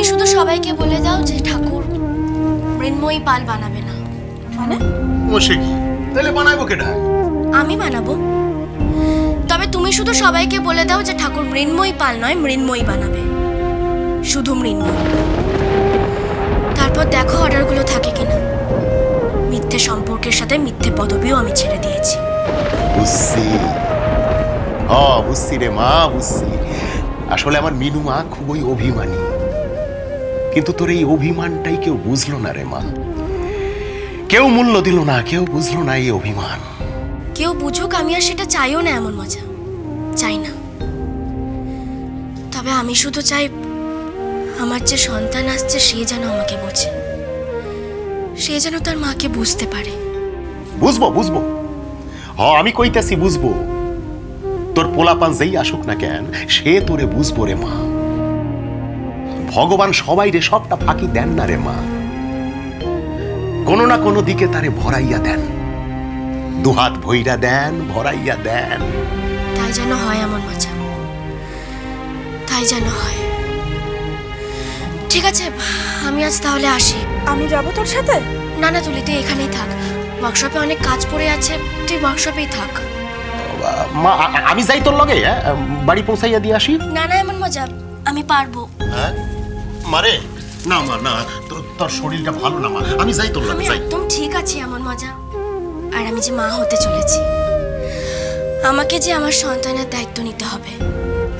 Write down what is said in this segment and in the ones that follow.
শুধু সবাইকে বলে দাও যে ঠাকুর মৃন্ময়ী পাল বানাবে না। মানে? ও সে কি? তাহলে বানাবো কেডা? আমি বানাবো। তবে তুমি শুধু সবাইকে বলে দাও যে ঠাকুর মৃন্ময়ী পাল নয়, মৃন্ময়ী বানাবে, শুধু মৃন্ময়ী। তারপর দেখো অর্ডারগুলো থাকে কিনা। মিথ্যে সম্পর্কের সাথে মিথ্যে পদবিও আমি ছেড়ে দিয়েছি। বুঝছি, বুঝছি রে মা, বুঝছি। আসলে আমার মিনু মা খুবই অভিমানী, কিন্তু তোর এই অভিমানটাই কেউ বুঝলো না রে মা। কেউ মূল্য দিল না, কেউ বুঝলো না এই অভিমান। কেউ বুঝুক, আমি আর সেটা চাইও না, এমন মজা চাই না। তবে আমি শুধু চাই আমার যে সন্তান আসছে সে যেন আমাকে বোঝে, সে যেন তার মাকে বুঝতে পারে। বুঝবো বুঝবো, আমি কইতাছি বুঝবো। তোর পোলাপান যেই আসুক না কেন, সে তোরে বুঝবো রে মা। ভগবান সবাই রে সবটা ফাঁকি দেন না রে মা, কোনো না কোনো দিকে তারে ভরাইয়া দেন, দুহাত ভইরা দেন, ভরাইয়া দেন। তাই যেন হয় এমন মজা, তাই যেন হয়। ঠিক আছে, আমি আজ তাহলে আসি। আমি যাবো তোর সাথে? না না তুলি, তুই এখানেই থাক। ওয়ার্কশপে অনেক কাজ পড়ে আছে, তুই ওয়ার্কশপেই থাক। মা আমি যাই তোর লগে, বাড়ি পৌঁছাইয়া দিয়ে আসি। না না এমন মজা, আমি পারবো। মারে না মা, না, তোর শরীরটা ভালো না মা, আমি যাই তোর আমি লগে যাই। একদম ঠিক আছি এমন মজা। আর আমি যে মা হতে চলেছি, আমাকে যে আমার সন্তানের দায়িত্ব নিতে হবে।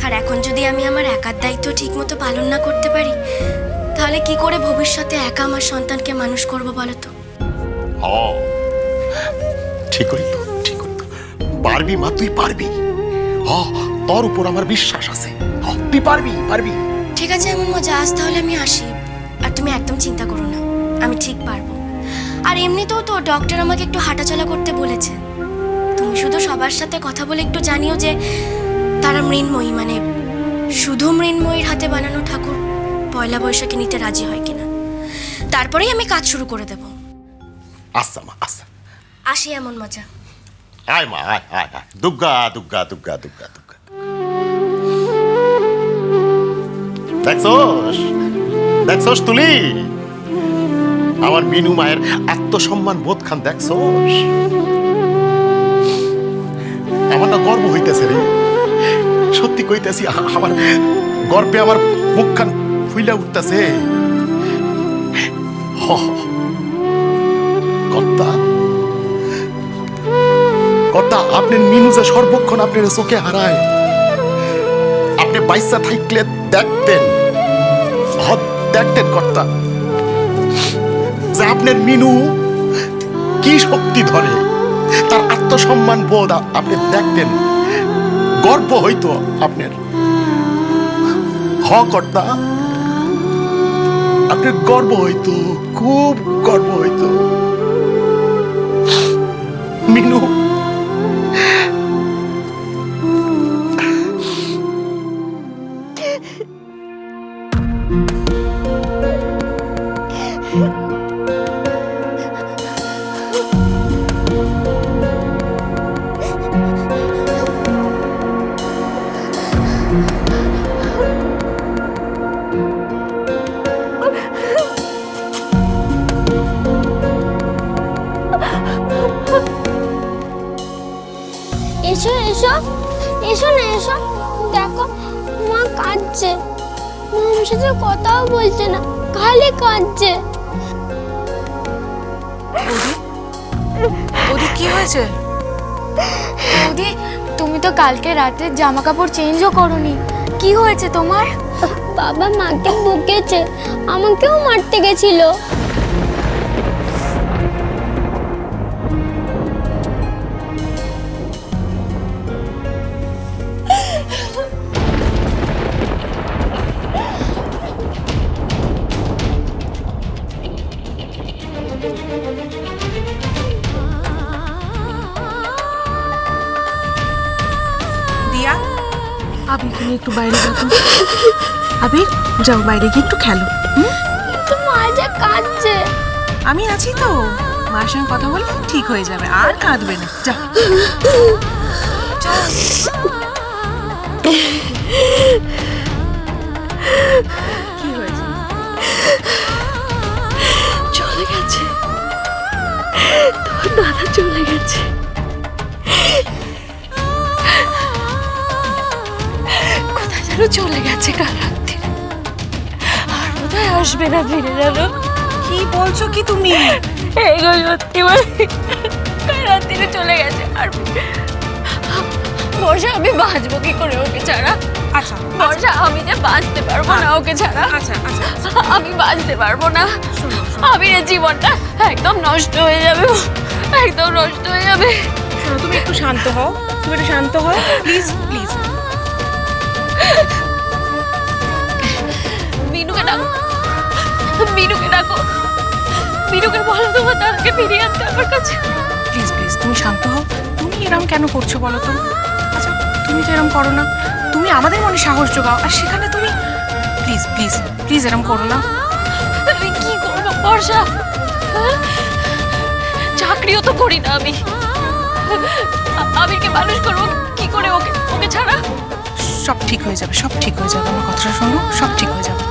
আর এখন যদি আমি আমার একার দায়িত্ব ঠিক মতো পালন না করতে পারি, তাহলে কি করে ভবিষ্যতে একা আমার সন্তানকে মানুষ করব বলো তো? ঠিক করি তো, ঠিক করি তো। পারবি মা, তুই পারবি। তোর উপর আমার বিশ্বাস আছে, তুই পারবি, পারবি। ঠিক আছে এমন মজা, আজ তাহলে আমি আসি। আর তুমি একদম চিন্তা করো না, আমি ঠিক পারবো। আর এমনিতেও তো ডক্টর আমাকে একটু হাঁটাচলা করতে বলেছে। তুমি শুধু সবার সাথে কথা বলে একটু জানিও যে তারা মৃন্ময়ী, মানে শুধু মৃন্ময়ীর হাতে বানানো ঠাকুর পয়লা বৈশাখে নিতে রাজি হয় কিনা। তারপরেই আমি কাজ শুরু করে দেব। আচ্ছা মা, আচ্ছা। আসি এমন মজা। আয় মা, আয় আয় আয়। দুর্গা দুর্গা দুর্গা দুর্গা দুর্গা। দেখছস, দেখছস তুলি আমার মিনু মায়ের আত্মসম্মান বোধ খান, দেখছস? আমার না গর্ব হইতেছে রে, সত্যি কইতেছি। আমার গর্বে আমার মুখখান ফুইলা উঠতেছে। কর্তা, কর্তা, আপনার মিনু যে সর্বক্ষণ আপনার চোখে হারায়, আপনি বাইসা থাকলে দেখতেন, দেখতেন কর্তা, যে আপনার মিনু কি শক্তি ধরে, তার আত্মসম্মান বোধ আপনি দেখতেন, গর্ব হইতো আপনার। কর্তা, আপনার গর্ব হইতো, খুব গর্ব হইতো। মিনু এসো এসো, এসো না, এসো। দেখো মা কাঁদছে, মা আমার সাথে কথাও বলছে না, খালি কাঁদছে। ওদি কি হয়েছে? ওদি তুমি তো কালকে রাতে জামা কাপড় চেঞ্জও করোনি, কি হয়েছে তোমার? বাবা মাকে বকেছে, আমাকেও মারতে গেছিল। দিয়া, আবির তুমি একটু বাইরে যাও তো। আবির যাও, বাইরে গিয়ে একটু খেলো। তো মা যে কাঁদছে। আমি আছি তো, মায়ের সঙ্গে কথা বললে ঠিক হয়ে যাবে, আর কাঁদবে না। যা। কি হয়েছে? দাদা চলে গেছে। কোথায় যেন চলে গেছে কাল রাত্রে, আর কোথায় আসবে না ফিরে যেন। কি বলছো কি তুমি? এইগো সত্যি বলছি, কাল রাত্রে চলে গেছে। আর বর্ষা, আমি বাঁচবো কি করে ওকে ছাড়া? আচ্ছা বর্ষা, আমি যে বাঁচতে পারবো না ওকে ছাড়া। আচ্ছা আচ্ছা আমি বাঁচতে পারবো না। আবিরের জীবনটা একদম নষ্ট হয়ে যাবে, একদম নষ্ট হয়ে যাবে। শোনো, তুমি একটু শান্ত হও, তুমি একটু শান্ত হও প্লিজ প্লিজ। মিনুকে ডাকো, মিনুকে ডাকো, মিনুকে বলো তোমার দাদাকে ফিরিয়ে আনতে আমার কাছে। প্লিজ প্লিজ তুমি শান্ত হও। তুমি এরকম কেন করছো বলো তো? আচ্ছা তুমি তো এরকম করো না, তুমি আমাদের মনে সাহস যোগাও, আর সেখানে তুমি প্লিজ প্লিজ প্লিজ এরকম করো না। আমি কি করবো বর্ষা? হ্যাঁ? চাকরিও তো করি না আমি, আবিরকে মানুষ করবো কি করে ওকে ওকে ছাড়া? সব ঠিক হয়ে যাবে, সব ঠিক হয়ে যাবে, আমার কথাটা শোনো, সব ঠিক হয়ে যাবে।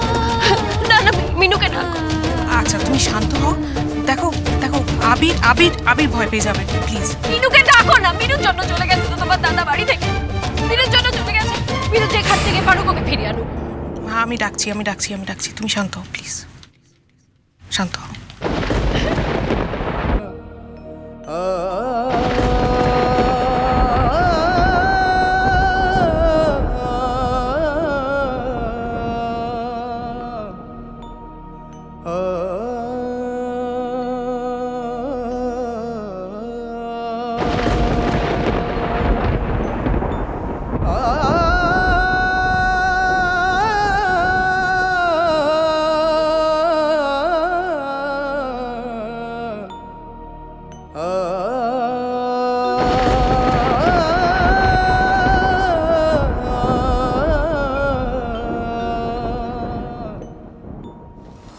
না না, মিনুকে ডাকো। আচ্ছা তুমি শান্ত হও। দেখো দেখো, আবির আবির আবির ভয় পেয়ে যাবে, প্লিজ। মিনুকে ডাকো না, মিনুর জন্য চলে গেছে তো তোমার দাদা বাড়ি থেকে, মিনুর জন্য চলে গেছে। মিনু যেখান থেকে পারুক ওকে ফিরিয়ে আনুক। হ্যাঁ আমি ডাকছি, আমি ডাকছি, আমি ডাকছি, তুমি শান্ত হও প্লিজ, শান্ত হও।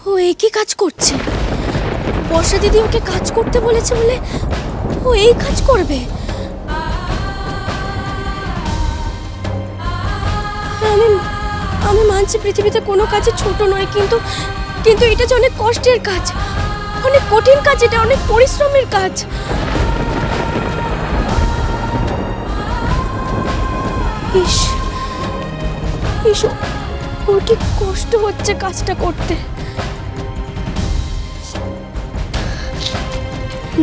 ও একই কাজ করছে। বর্ষা দিদি ওকে কাজ করতে বলেছে বলে ও এই কাজ করবে। আমি আমি মানছি পৃথিবীতে কোনো কাজে ছোট নয়, কিন্তু কিন্তু এটা যে অনেক কষ্টের কাজ, অনেক কঠিন কাজ, এটা অনেক পরিশ্রমের কাজ। ইস ইস, ওর কি কষ্ট হচ্ছে কাজটা করতে।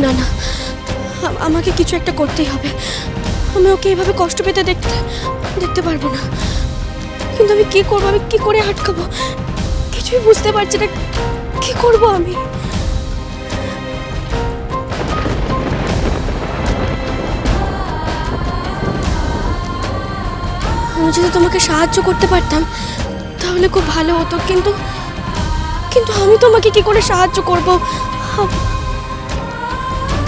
না না, আমাকে কিছু একটা করতেই হবে। আমি ওকে এইভাবে কষ্ট পেতে দেখতে পারবো না। কিন্তু আমি কি করবো, আমি কি করে আটকাবো, কিছুই বুঝতে পারছি না। কি করব আমি? আমি যদি তোমাকে সাহায্য করতে পারতাম তাহলে খুব ভালো হতো, কিন্তু কিন্তু আমি তোমাকে কি করে সাহায্য করব?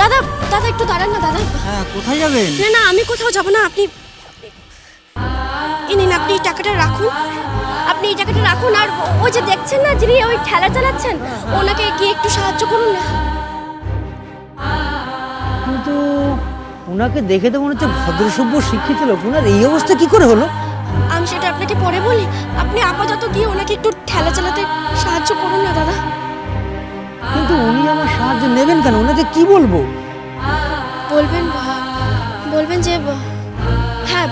দাদা দাদা একটু দাঁড়ান না দাদা। হ্যাঁ, কোথায় যাবেন? না না, আমি কোথাও যাব না। আপনি নিন, আপনি এই টাকাটা রাখুন, আপনি এই টাকাটা রাখুন। আর ওই যে দেখছেন না যিনি ওই ঠেলা চালাচ্ছেন, ওনাকে গিয়ে একটু সাহায্য করুন না। কিন্তু ওনাকে দেখে তো মনে হচ্ছে ভদ্রসভ্য শিক্ষিত লোক, ওনার এই অবস্থা কি করে হলো? আমি সেটা আপনাকে পরে বলি, আপনি আপাতত গিয়ে ওনাকে একটু ঠেলা চালাতে সাহায্য করুন না দাদা। কিন্তু উনি আমার সাহায্য নেবেন কেন? ওনাকে কি বলবো? বলবেন যে হ্যাঁ,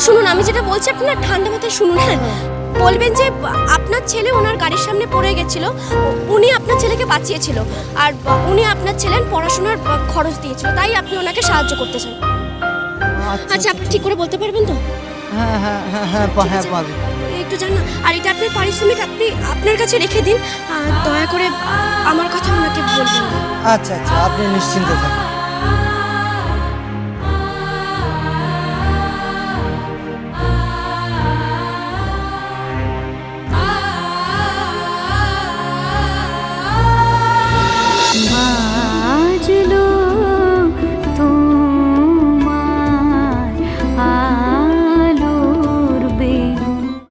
শুনুন আমি যেটা বলছি আপনি না ঠান্ডা মাথায় শুনুন। হ্যাঁ, বলবেন যে আপনার ছেলে ওনার গাড়ির সামনে পড়ে গেছিল, উনি আপনার ছেলেকে বাঁচিয়েছিল, আর উনি আপনার ছেলের পড়াশোনার খরচ দিয়েছিল, তাই আপনি ওনাকে সাহায্য করতে চান। আচ্ছা, আপনি ঠিক করে বলতে পারবেন তো? হ্যাঁ হ্যাঁ হ্যাঁ হ্যাঁ, হ্যাঁ পারবো। একটু জান না, আর এটা আপনার পারিশ্রমিক, আপনি আপনার কাছে রেখে দিন। দয়া করে আমার কথা ওনাকে বলবেন না। আচ্ছা আচ্ছা, আপনি নিশ্চিন্তে থাকুন।